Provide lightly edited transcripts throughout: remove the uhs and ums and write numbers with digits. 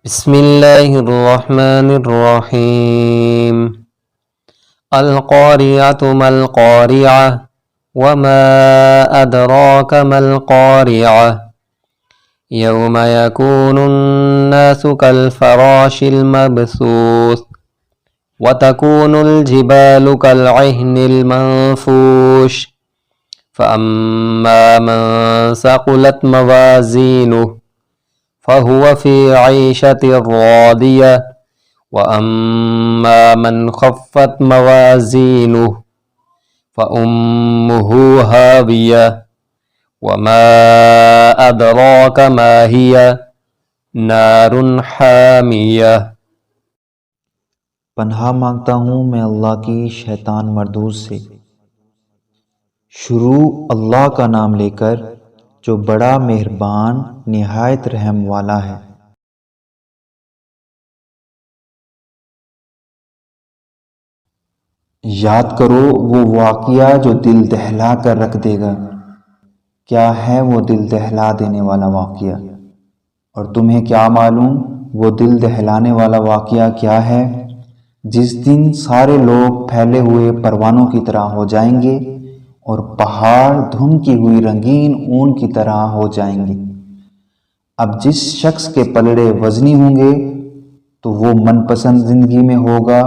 بسم الله الرحمن الرحيم. القارعة ما القارعة وما أدراك ما القارعة يوم يكون الناس كالفراش المبثوث وتكون الجبال كالعهن المنفوش فأما من ثقلت موازينه فهو في عيشة راضية وأما من خفت موازينه فأمه هاوية وما أدراك ما هي نار حامية. پناہ مانگتا ہوں میں اللہ کی شیطان مردود سے۔ شروع اللہ کا نام لے کر جو بڑا مہربان نہایت رحم والا ہے۔ یاد کرو وہ واقعہ جو دل دہلا کر رکھ دے گا۔ کیا ہے وہ دل دہلا دینے والا واقعہ؟ اور تمہیں کیا معلوم وہ دل دہلانے والا واقعہ کیا ہے؟ جس دن سارے لوگ پھیلے ہوئے پروانوں کی طرح ہو جائیں گے اور پہاڑ دھمکی ہوئی رنگین اون کی طرح ہو جائیں گے۔ اب جس شخص کے پلڑے وزنی ہوں گے تو وہ من پسند زندگی میں ہوگا،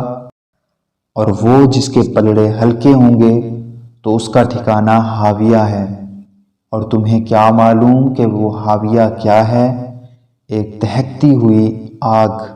اور وہ جس کے پلڑے ہلکے ہوں گے تو اس کا ٹھکانہ ہاویہ ہے۔ اور تمہیں کیا معلوم کہ وہ ہاویہ کیا ہے؟ ایک دہکتی ہوئی آگ۔